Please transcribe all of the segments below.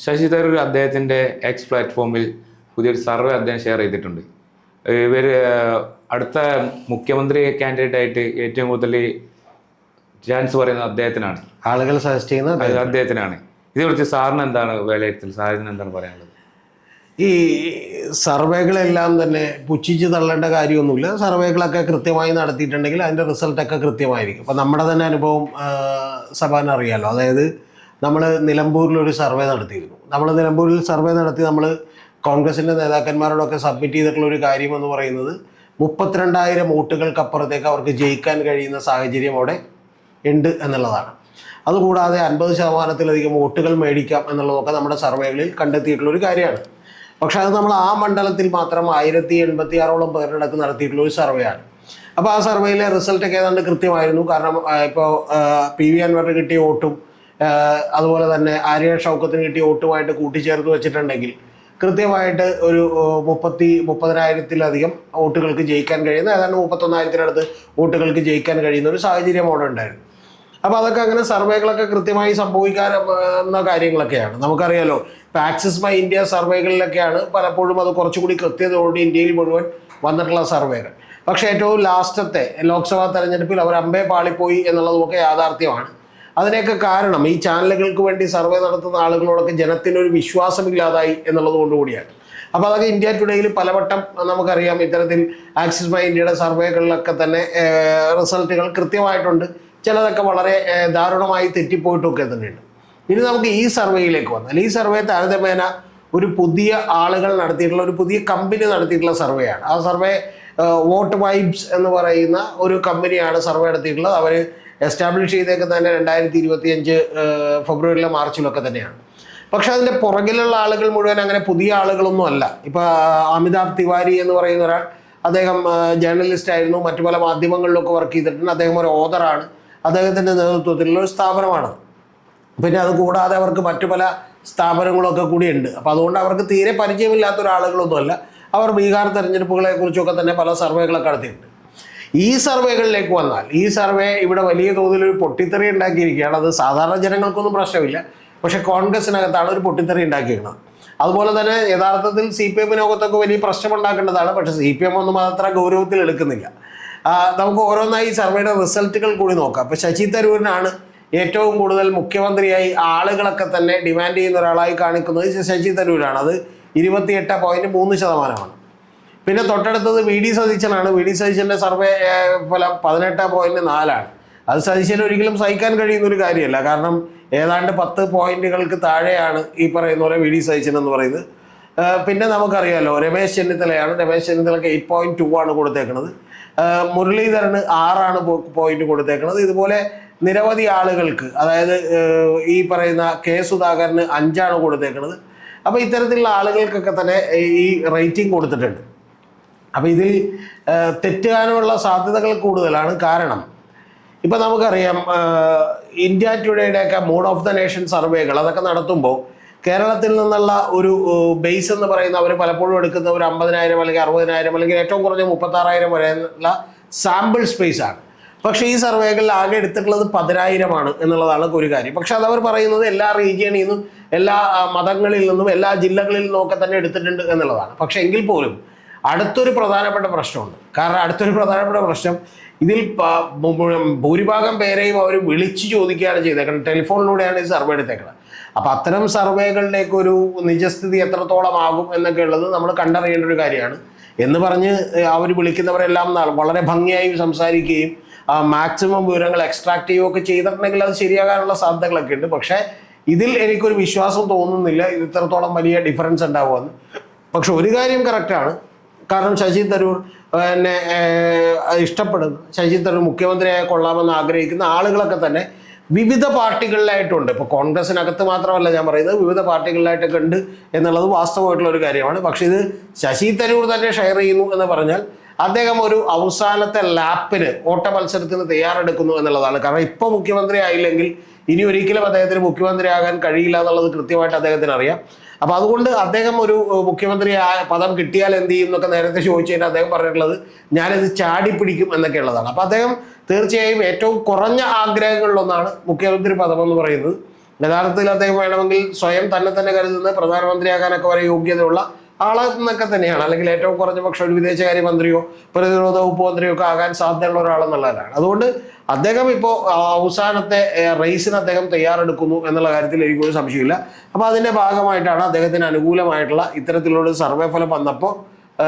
ശശി തരൂർ അദ്ദേഹത്തിൻ്റെ എക്സ് പ്ലാറ്റ്ഫോമിൽ പുതിയൊരു സർവേ അദ്ദേഹം ഷെയർ ചെയ്തിട്ടുണ്ട്. ഇവർ അടുത്ത മുഖ്യമന്ത്രി കാൻഡിഡേറ്റ് ആയിട്ട് ഏറ്റവും കൂടുതൽ ചാൻസ് പറയുന്നത് അദ്ദേഹത്തിനാണ്, ആളുകൾ സജസ്റ്റ് ചെയ്യുന്നത് അദ്ദേഹത്തിനാണ്. ഇതേക്കുറിച്ച് സാറിന് എന്താണ് വിലയിരുത്തൽ, സാറിന് എന്താണ് പറയാനുള്ളത്? ഈ സർവേകളെല്ലാം തന്നെ പുച്ഛിച്ച് തള്ളേണ്ട കാര്യമൊന്നുമില്ല. സർവേകളൊക്കെ കൃത്യമായി നടത്തിയിട്ടുണ്ടെങ്കിൽ അതിൻ്റെ റിസൾട്ടൊക്കെ കൃത്യമായിരിക്കും. അപ്പോൾ നമ്മുടെ തന്നെ അനുഭവം സഭാൻ അറിയാമല്ലോ. അതായത് നമ്മൾ നിലമ്പൂരിലൊരു സർവേ നടത്തിയിരുന്നു. നമ്മൾ നിലമ്പൂരിൽ സർവേ നടത്തി നമ്മൾ കോൺഗ്രസിൻ്റെ നേതാക്കന്മാരോടൊക്കെ സബ്മിറ്റ് ചെയ്തിട്ടുള്ള ഒരു കാര്യമെന്ന് പറയുന്നത് 32,000 വോട്ടുകൾക്കപ്പുറത്തേക്ക് അവർക്ക് ജയിക്കാൻ കഴിയുന്ന സാഹചര്യം അവിടെ ഉണ്ട് എന്നുള്ളതാണ്. അതുകൂടാതെ 50%-ലധികം വോട്ടുകൾ മേടിക്കാം എന്നുള്ളതൊക്കെ നമ്മുടെ സർവേകളിൽ കണ്ടെത്തിയിട്ടുള്ളൊരു കാര്യമാണ്. പക്ഷെ അത് നമ്മൾ ആ മണ്ഡലത്തിൽ മാത്രം 1086 പേരുടെ നടത്തിയിട്ടുള്ള ഒരു സർവേയാണ്. അപ്പോൾ ആ സർവേയിലെ റിസൾട്ടൊക്കെ ഏതാണ്ട് കൃത്യമായിരുന്നു. കാരണം ഇപ്പോൾ PV അൻവറിന് കിട്ടിയ വോട്ടും അതുപോലെ തന്നെ ആര്യ ഷൗക്കത്തിന് കിട്ടിയ വോട്ടുമായിട്ട് കൂട്ടിച്ചേർത്ത് വെച്ചിട്ടുണ്ടെങ്കിൽ കൃത്യമായിട്ട് ഒരു 30,000-ലധികം വോട്ടുകൾക്ക് ജയിക്കാൻ കഴിയുന്ന, ഏതാണ്ട് 31,000-നടുത്ത് വോട്ടുകൾക്ക് ജയിക്കാൻ കഴിയുന്ന ഒരു സാഹചര്യം അവിടെ ഉണ്ടായിരുന്നു. അപ്പോൾ അതൊക്കെ അങ്ങനെ സർവേകളൊക്കെ കൃത്യമായി സംഭവിക്കാവുന്ന കാര്യങ്ങളൊക്കെയാണ്. നമുക്കറിയാലോ, ഇപ്പോൾ ആക്സിസ് മൈ ഇന്ത്യ സർവേകളിലൊക്കെയാണ് പലപ്പോഴും അത് കുറച്ചുകൂടി കൃത്യതയോടെ ഇന്ത്യയിൽ മുഴുവൻ വന്നിട്ടുള്ള സർവേകൾ. പക്ഷേ ഏറ്റവും ലാസ്റ്റത്തെ ലോക്സഭാ തെരഞ്ഞെടുപ്പിൽ അവർ അമ്പേ പാളിപ്പോയി എന്നുള്ളതുമൊക്കെ യാഥാർത്ഥ്യമാണ്. അതിനൊക്കെ കാരണം ഈ ചാനലുകൾക്ക് വേണ്ടി സർവേ നടത്തുന്ന ആളുകളോടൊക്കെ ജനത്തിനൊരു വിശ്വാസമില്ലാതായി എന്നുള്ളത് കൊണ്ടുകൂടിയാണ്. അപ്പോൾ അതൊക്കെ ഇന്ത്യ ടുഡേയിൽ പലവട്ടം നമുക്കറിയാം, ഇത്തരത്തിൽ ആക്സിസ് മൈ ഇന്ത്യയുടെ സർവേകളിലൊക്കെ തന്നെ റിസൾട്ടുകൾ കൃത്യമായിട്ടുണ്ട്. ചിലതൊക്കെ വളരെ ദാരുണമായി തെറ്റിപ്പോയിട്ടൊക്കെ തന്നെയുണ്ട്. ഇനി നമുക്ക് ഈ സർവേയിലേക്ക് വന്നാൽ, ഈ സർവേ താരതമ്യേന ഒരു പുതിയ ആളുകൾ നടത്തിയിട്ടുള്ള, ഒരു പുതിയ കമ്പനി നടത്തിയിട്ടുള്ള സർവേയാണ്. ആ സർവേ വോട്ട് വൈബ്സ് എന്ന് പറയുന്ന ഒരു കമ്പനിയാണ് സർവേ നടത്തിയിട്ടുള്ളത്. അവർ എസ്റ്റാബ്ലിഷ് ചെയ്തേക്ക് തന്നെ 2025 ഫെബ്രുവരിയിലെ മാർച്ചിലൊക്കെ തന്നെയാണ്. പക്ഷെ അതിൻ്റെ പുറകിലുള്ള ആളുകൾ മുഴുവൻ അങ്ങനെ പുതിയ ആളുകളൊന്നും അല്ല. ഇപ്പോൾ അമിതാഭ് തിവാരി എന്ന് പറയുന്ന ഒരാൾ, അദ്ദേഹം ജേർണലിസ്റ്റ് ആയിരുന്നു, മറ്റു പല മാധ്യമങ്ങളിലൊക്കെ വർക്ക് ചെയ്തിട്ടുണ്ട്. അദ്ദേഹം ഒരു ഓതറാണ്. അദ്ദേഹത്തിൻ്റെ നേതൃത്വത്തിലുള്ള ഒരു സ്ഥാപനമാണ്. പിന്നെ അതുകൂടാതെ അവർക്ക് മറ്റു പല സ്ഥാപനങ്ങളൊക്കെ കൂടിയുണ്ട്. അപ്പോൾ അതുകൊണ്ട് അവർക്ക് തീരെ പരിചയമില്ലാത്ത ഒരാളുകളൊന്നുമല്ല. അവർ ബീഹാർ തെരഞ്ഞെടുപ്പുകളെക്കുറിച്ചൊക്കെ തന്നെ പല സർവേകളൊക്കെ നടത്തിയിട്ടുണ്ട്. ഈ സർവേകളിലേക്ക് വന്നാൽ, ഈ സർവേ ഇവിടെ വലിയ തോതിലൊരു പൊട്ടിത്തെറി ഉണ്ടാക്കിയിരിക്കുകയാണ്. അത് സാധാരണ ജനങ്ങൾക്കൊന്നും പ്രശ്നമില്ല, പക്ഷേ കോൺഗ്രസിനകത്താണ് ഒരു പൊട്ടിത്തെറി ഉണ്ടാക്കിയിരിക്കുന്നത്. അതുപോലെ തന്നെ യഥാർത്ഥത്തിൽ CPM-നകത്തൊക്കെ വലിയ പ്രശ്നമുണ്ടാക്കേണ്ടതാണ്. പക്ഷേ CPM ഒന്നും അത്ര ഗൗരവത്തിൽ എടുക്കുന്നില്ല. നമുക്ക് ഓരോന്നായി ഈ സർവേയുടെ റിസൾട്ടുകൾ കൂടി നോക്കാം. അപ്പോൾ ശശി തരൂരിനാണ് ഏറ്റവും കൂടുതൽ മുഖ്യമന്ത്രിയായി ആളുകളൊക്കെ തന്നെ ഡിമാൻഡ് ചെയ്യുന്ന ഒരാളായി കാണിക്കുന്നത് ശശി തരൂരാണ്. അത് 28.3%. പിന്നെ തൊട്ടടുത്തത് VD സതീശനാണ്. VD സതീശൻ്റെ സർവേ ഫലം 18.4%. അത് സതീശന് ഒരിക്കലും സഹിക്കാൻ കഴിയുന്ന ഒരു കാര്യമല്ല. കാരണം ഏതാണ്ട് 10 പോയിന്റുകൾക്ക് താഴെയാണ് ഈ പറയുന്ന പോലെ VD സതീശൻ എന്ന് പറയുന്നത്. പിന്നെ നമുക്കറിയാമല്ലോ, രമേശ് ചെന്നിത്തലയാണ്. രമേശ് ചെന്നിത്തലക്ക് 8.2 ആണ് കൊടുത്തേക്കുന്നത്. മുരളീധരന് 6 പോയിന്റ് കൊടുത്തേക്കുന്നത്. ഇതുപോലെ നിരവധി ആളുകൾക്ക്, അതായത് ഈ പറയുന്ന K സുധാകരന് 5 കൊടുത്തേക്കുന്നത്. അപ്പോൾ ഇത്തരത്തിലുള്ള ആളുകൾക്കൊക്കെ തന്നെ ഈ റേറ്റിംഗ് കൊടുത്തിട്ടുണ്ട്. അപ്പോൾ ഇതിൽ തെറ്റുവാനുള്ള സാധ്യതകൾ കൂടുതലാണ്. കാരണം ഇപ്പം നമുക്കറിയാം, ഇന്ത്യ ടുഡേയുടെയൊക്കെ മൂഡ് ഓഫ് ദ നേഷൻ സർവേകൾ അതൊക്കെ നടത്തുമ്പോൾ കേരളത്തിൽ നിന്നുള്ള ഒരു ബേസ് എന്ന് പറയുന്ന അവർ പലപ്പോഴും എടുക്കുന്ന ഒരു 50,000 അല്ലെങ്കിൽ 60,000 അല്ലെങ്കിൽ ഏറ്റവും കുറഞ്ഞ 36,000 വരെയുള്ള സാമ്പിൾ സ്പേസ് ആണ്. പക്ഷേ ഈ സർവേകളിൽ ആകെ എടുത്തിട്ടുള്ളത് 10,000 എന്നുള്ളതാണ് ഒരു കാര്യം. പക്ഷെ അതവർ പറയുന്നത് എല്ലാ റീജിയണിൽ നിന്നും, എല്ലാ മതങ്ങളിൽ നിന്നും, എല്ലാ ജില്ലകളിൽ നിന്നുമൊക്കെ തന്നെ എടുത്തിട്ടുണ്ട് എന്നുള്ളതാണ്. പക്ഷെ എങ്കിൽ പോലും അടുത്തൊരു പ്രധാനപ്പെട്ട പ്രശ്നമുണ്ട്. കാരണം അടുത്തൊരു പ്രധാനപ്പെട്ട പ്രശ്നം, ഇതിൽ ഭൂരിഭാഗം പേരെയും അവർ വിളിച്ച് ചോദിക്കുകയാണ് ചെയ്തേക്കുന്നത്. ടെലിഫോണിലൂടെയാണ് ഈ സർവേ എടുത്തേക്കുന്നത്. അപ്പം അത്തരം സർവേകളിലേക്കൊരു നിജസ്ഥിതി എത്രത്തോളം ആകും എന്നൊക്കെ ഉള്ളത് നമ്മൾ കണ്ടറിയേണ്ട ഒരു കാര്യമാണ്. എന്ന് പറഞ്ഞ് അവർ വിളിക്കുന്നവരെല്ലാം വളരെ ഭംഗിയായി സംസാരിക്കുകയും മാക്സിമം വിവരങ്ങൾ എക്സ്ട്രാക്ട് ചെയ്യുകയൊക്കെ ചെയ്തിട്ടുണ്ടെങ്കിൽ അത് ശരിയാകാനുള്ള സാധ്യതകളൊക്കെ ഉണ്ട്. പക്ഷേ ഇതിൽ എനിക്കൊരു വിശ്വാസം തോന്നുന്നില്ല ഇത് ഇത്രത്തോളം വലിയ ഡിഫറൻസ് ഉണ്ടാവുമെന്ന്. പക്ഷെ ഒരു കാര്യം കറക്റ്റാണ്. കാരണം ശശി തരൂർ എന്നെ ഇഷ്ടപ്പെടുന്നു, ശശി തരൂർ മുഖ്യമന്ത്രിയായി കൊള്ളാമെന്ന് ആഗ്രഹിക്കുന്ന ആളുകളൊക്കെ തന്നെ വിവിധ പാർട്ടികളിലായിട്ടുണ്ട്. ഇപ്പോൾ കോൺഗ്രസിനകത്ത് മാത്രമല്ല ഞാൻ പറയുന്നത്, വിവിധ പാർട്ടികളിലായിട്ടൊക്കെ ഉണ്ട് എന്നുള്ളത് വാസ്തവമായിട്ടുള്ള ഒരു കാര്യമാണ്. പക്ഷേ ഇത് ശശി തരൂർ തന്നെ ഷെയർ ചെയ്യുന്നു എന്ന് പറഞ്ഞാൽ അദ്ദേഹം ഒരു അവസാനത്തെ ലാപ്പിന്, ഓട്ട മത്സരത്തിന് തയ്യാറെടുക്കുന്നു എന്നുള്ളതാണ്. കാരണം ഇപ്പോൾ മുഖ്യമന്ത്രി ആയില്ലെങ്കിൽ ഇനി ഒരിക്കലും അദ്ദേഹത്തിന് മുഖ്യമന്ത്രിയാകാൻ കഴിയില്ല എന്നുള്ളത് കൃത്യമായിട്ട് അദ്ദേഹത്തിന് അറിയാം. അപ്പോൾ അതുകൊണ്ട് അദ്ദേഹം ഒരു മുഖ്യമന്ത്രി പദം കിട്ടിയാൽ എന്ത് ചെയ്യും എന്നൊക്കെ നേരത്തെ ചോദിച്ചതിന് അദ്ദേഹം പറഞ്ഞിട്ടുള്ളത് ഞാനിത് ചാടി പിടിക്കും എന്നൊക്കെ ഉള്ളതാണ്. അപ്പോൾ അദ്ദേഹം തീർച്ചയായും ഏറ്റവും കുറഞ്ഞ ആഗ്രഹങ്ങളിലൊന്നാണ് മുഖ്യമന്ത്രി പദം എന്ന് പറയുന്നത്. യഥാർത്ഥത്തിൽ അദ്ദേഹം വേണമെങ്കിൽ സ്വയം തന്നെ കരുതുന്ന പ്രധാനമന്ത്രിയാകാനൊക്കെ വരെ യോഗ്യതയുള്ള ആളെന്നൊക്കെ തന്നെയാണ്, അല്ലെങ്കിൽ ഏറ്റവും കുറഞ്ഞ പക്ഷം ഒരു വിദേശകാര്യമന്ത്രിയോ പ്രതിരോധ വകുപ്പ് മന്ത്രിയോ ഒക്കെ ആകാൻ സാധ്യതയുള്ള ഒരാളെന്നുള്ളതാണ്. അതുകൊണ്ട് അദ്ദേഹം ഇപ്പോൾ അവസാനത്തെ റേസിന് അദ്ദേഹം തയ്യാറെടുക്കുന്നു എന്നുള്ള കാര്യത്തിൽ എനിക്കൊരു സംശയമില്ല. അപ്പോൾ അതിൻ്റെ ഭാഗമായിട്ടാണ് അദ്ദേഹത്തിന് അനുകൂലമായിട്ടുള്ള ഇത്തരത്തിലുള്ള സർവേ ഫലം വന്നപ്പോൾ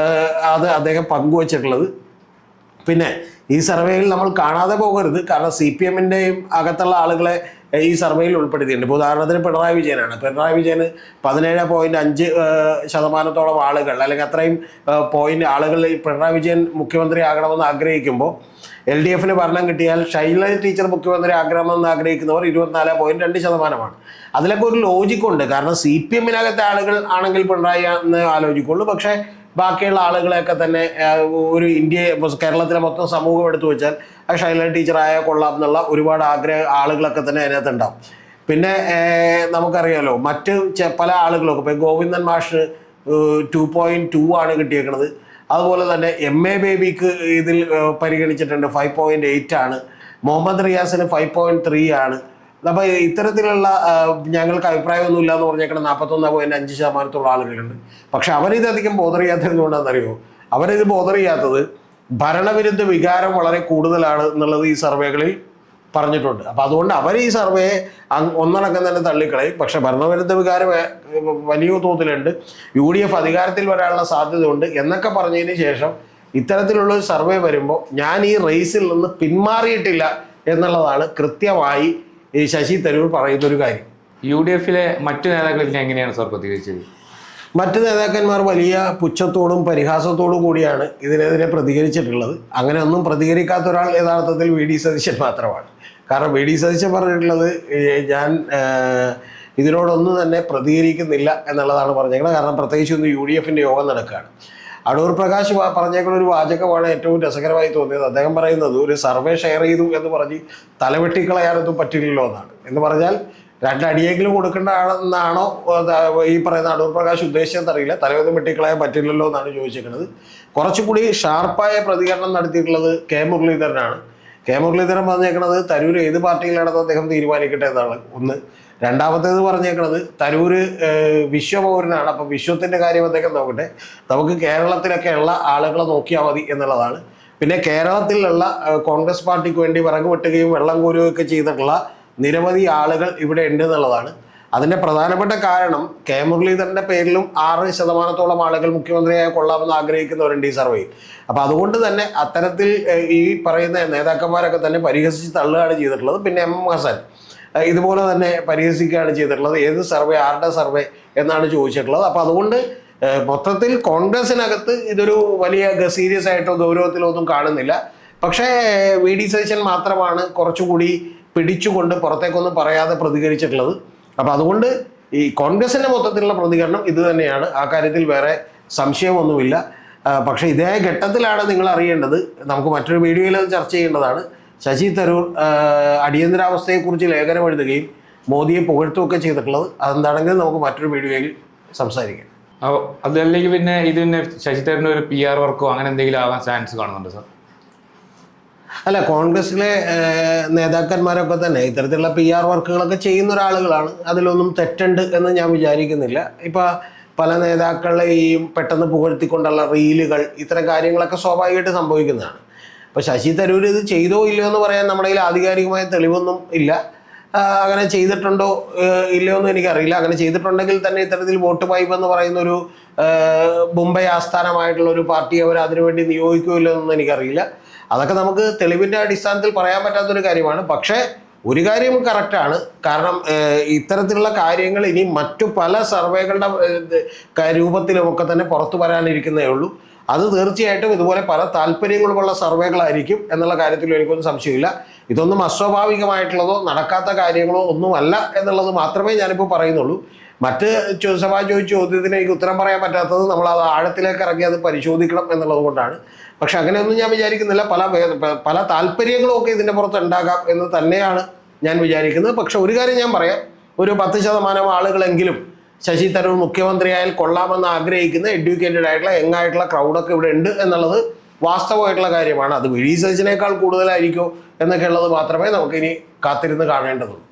അത് അദ്ദേഹം പങ്കുവച്ചിട്ടുള്ളത്. പിന്നെ ഈ സർവേയിൽ നമ്മൾ കാണാതെ പോകരുത്, കാരണം CPM-ൻ്റെയും അകത്തുള്ള ആളുകളെ ഈ സർവേയിൽ ഉൾപ്പെടുത്തിയിട്ടുണ്ട്. ഇപ്പോൾ ഉദാഹരണത്തിന് പിണറായി വിജയനാണ്. പിണറായി വിജയന് 17.5% ആളുകൾ, അല്ലെങ്കിൽ അത്രയും പോയിന്റ് ആളുകൾ ഈ പിണറായി വിജയൻ മുഖ്യമന്ത്രി ആകണമെന്ന് ആഗ്രഹിക്കുമ്പോൾ LDF-ന് ഭരണം കിട്ടിയാൽ ശൈലജ ടീച്ചർ മുഖ്യമന്ത്രി ആകണമെന്ന് ആഗ്രഹിക്കുന്നവർ 24.2%. അതിലൊക്കെ ഒരു ലോജിക്കുണ്ട്. കാരണം CPM-നകത്തെ ആളുകൾ ആണെങ്കിൽ പിണറായി എന്ന് ആലോചിക്കുള്ളൂ. പക്ഷേ ബാക്കിയുള്ള ആളുകളെയൊക്കെ തന്നെ ഒരു കേരളത്തിലെ മൊത്തം സമൂഹം എടുത്തു വെച്ചാൽ ആ ശൈലജ ടീച്ചറായ കൊള്ളാം എന്നുള്ള ഒരുപാട് ആളുകളൊക്കെ തന്നെ അതിനകത്തുണ്ടാവും. പിന്നെ നമുക്കറിയാലോ മറ്റ് പല ആളുകളൊക്കെ ഇപ്പോൾ ഗോവിന്ദൻ മാഷ് 2.2 ആണ് കിട്ടിയേക്കുന്നത്. അതുപോലെ തന്നെ MA ബേബിക്ക് ഇതിൽ പരിഗണിച്ചിട്ടുണ്ട് 5.8 ആണ്. മുഹമ്മദ് റിയാസിന് 5.3 ആണ്. അപ്പോൾ ഇത്തരത്തിലുള്ള ഞങ്ങൾക്ക് അഭിപ്രായമൊന്നുമില്ല എന്ന് പറഞ്ഞേക്കണം 41.5% ആളുകളുണ്ട്. പക്ഷെ അവരിതധികം ബോധർ ചെയ്യാത്തത് എന്തുകൊണ്ടാണെന്നറിയോ? അവരിത് ബോധർ ചെയ്യാത്തത് ഭരണവിരുദ്ധ വികാരം വളരെ കൂടുതലാണ് എന്നുള്ളത് ഈ സർവേകളിൽ പറഞ്ഞിട്ടുണ്ട്. അപ്പം അതുകൊണ്ട് അവർ ഈ സർവേയെ ഒന്നടക്കം തന്നെ തള്ളിക്കളയും. പക്ഷെ ഭരണവിരുദ്ധ വികാരം വലിയ തോതിലുണ്ട്, UDF അധികാരത്തിൽ വരാനുള്ള സാധ്യതയുണ്ട് എന്നൊക്കെ പറഞ്ഞതിന് ശേഷം ഇത്തരത്തിലുള്ള ഒരു സർവേ വരുമ്പോൾ ഞാൻ ഈ റേസിൽ നിന്ന് പിന്മാറിയിട്ടില്ല എന്നുള്ളതാണ് കൃത്യമായി ഈ ശശി തരൂർ പറയുന്നൊരു കാര്യം. UDF-ലെ മറ്റു നേതാക്കളിൽ എങ്ങനെയാണ് സാർ പ്രതികരിച്ചത്? മറ്റ് നേതാക്കന്മാർ വലിയ പുച്ഛത്തോടും പരിഹാസത്തോടും കൂടിയാണ് ഇതിനെതിരെ പ്രതികരിച്ചിട്ടുള്ളത്. അങ്ങനെ ഒന്നും പ്രതികരിക്കാത്ത ഒരാൾ യഥാർത്ഥത്തിൽ VD സതീശൻ മാത്രമാണ്. കാരണം VD സതീശൻ പറഞ്ഞിട്ടുള്ളത് ഞാൻ ഇതിനോടൊന്നും തന്നെ പ്രതികരിക്കുന്നില്ല എന്നുള്ളതാണ് പറഞ്ഞേക്കുന്നത്. കാരണം പ്രത്യേകിച്ച് ഒന്ന് UDF-ൻ്റെ യോഗം നടക്കുകയാണ്. അടൂർ പ്രകാശ് പറഞ്ഞേക്കുന്ന ഒരു വാചകമാണ് ഏറ്റവും രസകരമായി തോന്നിയത്. അദ്ദേഹം പറയുന്നത് ഒരു സർവേ ഷെയർ ചെയ്തു എന്ന് പറഞ്ഞ് തലവെട്ടിക്കളയാനൊന്നും പറ്റില്ലല്ലോ എന്നാണ്. എന്ന് പറഞ്ഞാൽ 2 അടിയെങ്കിലും കൊടുക്കേണ്ടതാണെന്നാണോ ഈ പറയുന്ന അടൂർ പ്രകാശ് ഉദ്ദേശിച്ചെന്നറിയില്ല. തലയൊന്നും വെട്ടിക്കളയാൻ പറ്റില്ലല്ലോ എന്നാണ് ചോദിച്ചിരിക്കുന്നത്. കുറച്ചുകൂടി ഷാർപ്പായ പ്രതികരണം നടത്തിയിട്ടുള്ളത് K മുരളീധരനാണ്. K മുരളീധരൻ പറഞ്ഞേക്കുന്നത് തരൂർ ഏത് പാർട്ടിയിലാണെന്ന് അദ്ദേഹം തീരുമാനിക്കട്ടെ എന്നാണ് ഒന്ന്. രണ്ടാമത്തേത് പറഞ്ഞേക്കുന്നത് തരൂര് വിശ്വപൗരനാണ്, അപ്പം വിശ്വത്തിൻ്റെ കാര്യം അദ്ദേഹം നോക്കട്ടെ, നമുക്ക് കേരളത്തിലൊക്കെ ഉള്ള ആളുകളെ നോക്കിയാൽ മതി എന്നുള്ളതാണ്. പിന്നെ കേരളത്തിലുള്ള കോൺഗ്രസ് പാർട്ടിക്ക് വേണ്ടി വിറക് വെട്ടുകയും വെള്ളം കോരുകയും ഒക്കെ ചെയ്തിട്ടുള്ള നിരവധി ആളുകൾ ഇവിടെ ഉണ്ട് എന്നുള്ളതാണ്. അതിൻ്റെ പ്രധാനപ്പെട്ട കാരണം K മുരളീധരൻ്റെ പേരിലും 6% ആളുകൾ മുഖ്യമന്ത്രിയായി കൊള്ളാമെന്ന് ആഗ്രഹിക്കുന്നവരുണ്ട് ഈ സർവേയിൽ. അപ്പം അതുകൊണ്ട് തന്നെ അത്തരത്തിൽ ഈ പറയുന്ന നേതാക്കന്മാരൊക്കെ തന്നെ പരിഹസിച്ച് തള്ളുകയാണ് ചെയ്തിട്ടുള്ളത്. പിന്നെ M ഹസൻ ഇതുപോലെ തന്നെ പരിഹസിക്കുകയാണ് ചെയ്തിട്ടുള്ളത്. ഏത് സർവേ, ആരുടെ സർവേ എന്നാണ് ചോദിച്ചിട്ടുള്ളത്. അപ്പം അതുകൊണ്ട് മൊത്തത്തിൽ കോൺഗ്രസിനകത്ത് ഇതൊരു വലിയ സീരിയസ് ആയിട്ടോ ഗൗരവത്തിലോ ഒന്നും കാണുന്നില്ല. പക്ഷേ VD സതീശൻ മാത്രമാണ് കുറച്ചുകൂടി പിടിച്ചുകൊണ്ട് പുറത്തേക്കൊന്നും പറയാതെ പ്രതികരിച്ചിട്ടുള്ളത്. അപ്പം അതുകൊണ്ട് ഈ കോൺഗ്രസിൻ്റെ മൊത്തത്തിലുള്ള പ്രതികരണം ഇത് തന്നെയാണ്. ആ കാര്യത്തിൽ വേറെ സംശയമൊന്നുമില്ല. പക്ഷേ ഇതേ ഘട്ടത്തിലാണ് നിങ്ങൾ അറിയേണ്ടത്, നമുക്ക് മറ്റൊരു വീഡിയോയിൽ അത് ചർച്ച ചെയ്യേണ്ടതാണ്. ശശി തരൂർ അടിയന്തരാവസ്ഥയെക്കുറിച്ച് ലേഖനം എഴുതുകയും മോദിയെ പുകഴ്ത്തുകയൊക്കെ ചെയ്തിട്ടുള്ളത്. അതെന്താണെങ്കിലും നമുക്ക് മറ്റൊരു വീഡിയോയിൽ സംസാരിക്കാം. അതല്ലെങ്കിൽ പിന്നെ ഇത് പിന്നെ ശശി തരൂരിൻ്റെ ഒരു PR വർക്കോ അങ്ങനെ എന്തെങ്കിലും ആവാൻ ചാൻസ് കാണുന്നുണ്ട് സാർ? അല്ല, കോൺഗ്രസിലെ നേതാക്കന്മാരൊക്കെ തന്നെ ഇത്തരത്തിലുള്ള PR വർക്കുകളൊക്കെ ചെയ്യുന്ന ഒരാളുകളാണ്. അതിലൊന്നും തെറ്റുണ്ട് എന്ന് ഞാൻ വിചാരിക്കുന്നില്ല. ഇപ്പം പല നേതാക്കളെയും പെട്ടെന്ന് പുകഴ്ത്തിക്കൊണ്ടുള്ള റീലുകൾ, ഇത്തരം കാര്യങ്ങളൊക്കെ സ്വാഭാവികമായിട്ട് സംഭവിക്കുന്നതാണ്. അപ്പോൾ ശശി തരൂർ ഇത് ചെയ്തോ ഇല്ലയോ എന്ന് പറയാൻ നമ്മുടെ കയ്യിൽ ആധികാരികമായ തെളിവൊന്നും ഇല്ല. അങ്ങനെ ചെയ്തിട്ടുണ്ടോ ഇല്ലയോ എന്ന് എനിക്കറിയില്ല. അങ്ങനെ ചെയ്തിട്ടുണ്ടെങ്കിൽ തന്നെ ഇത്തരത്തിൽ വോട്ട് പൈപ്പ് എന്ന് പറയുന്ന ഒരു മുംബൈ ആസ്ഥാനമായിട്ടുള്ള ഒരു പാർട്ടി അവർ അതിനുവേണ്ടി നിയോഗിക്കുമല്ലോ എന്നൊന്നും എനിക്കറിയില്ല. അതൊക്കെ നമുക്ക് തെളിവിൻ്റെ അടിസ്ഥാനത്തിൽ പറയാൻ പറ്റാത്തൊരു കാര്യമാണ്. പക്ഷേ ഒരു കാര്യം കറക്റ്റാണ്, കാരണം ഇത്തരത്തിലുള്ള കാര്യങ്ങൾ ഇനി മറ്റു പല സർവേകളുടെ രൂപത്തിലുമൊക്കെ തന്നെ പുറത്തു വരാനിരിക്കുന്നേ ഉള്ളൂ. അത് തീർച്ചയായിട്ടും ഇതുപോലെ പല താല്പര്യങ്ങളുമുള്ള സർവേകളായിരിക്കും എന്നുള്ള കാര്യത്തിൽ എനിക്കൊന്നും സംശയമില്ല. ഇതൊന്നും അസ്വാഭാവികമായിട്ടുള്ളതോ നടക്കാത്ത കാര്യങ്ങളോ ഒന്നുമല്ല എന്നുള്ളത് മാത്രമേ ഞാനിപ്പോൾ പറയുന്നുള്ളൂ. മറ്റ് സഭ ചോദിച്ച ചോദ്യത്തിന് എനിക്ക് ഉത്തരം പറയാൻ പറ്റാത്തത് നമ്മളത് ആഴത്തിലേക്ക് ഇറങ്ങി അത് പരിശോധിക്കണം എന്നുള്ളത് കൊണ്ടാണ്. പക്ഷെ അങ്ങനെയൊന്നും ഞാൻ വിചാരിക്കുന്നില്ല. പല താല്പര്യങ്ങളും ഒക്കെ ഇതിൻ്റെ പുറത്ത് ഉണ്ടാകാം എന്ന് തന്നെയാണ് ഞാൻ വിചാരിക്കുന്നത്. പക്ഷെ ഒരു കാര്യം ഞാൻ പറയാം, ഒരു 10% ആളുകളെങ്കിലും ശശി തരൂർ മുഖ്യമന്ത്രിയായാൽ കൊള്ളാമെന്ന് ആഗ്രഹിക്കുന്ന എഡ്യൂക്കേറ്റഡ് ആയിട്ടുള്ള യങ് ആയിട്ടുള്ള ക്രൗഡൊക്കെ ഇവിടെ ഉണ്ട് എന്നുള്ളത് വാസ്തവമായിട്ടുള്ള കാര്യമാണ്. അത് VD സതീശനേക്കാൾ കൂടുതലായിരിക്കുമോ എന്നൊക്കെ ഉള്ളത് മാത്രമേ നമുക്കിനി കാത്തിരുന്ന് കാണേണ്ടതുള്ളൂ.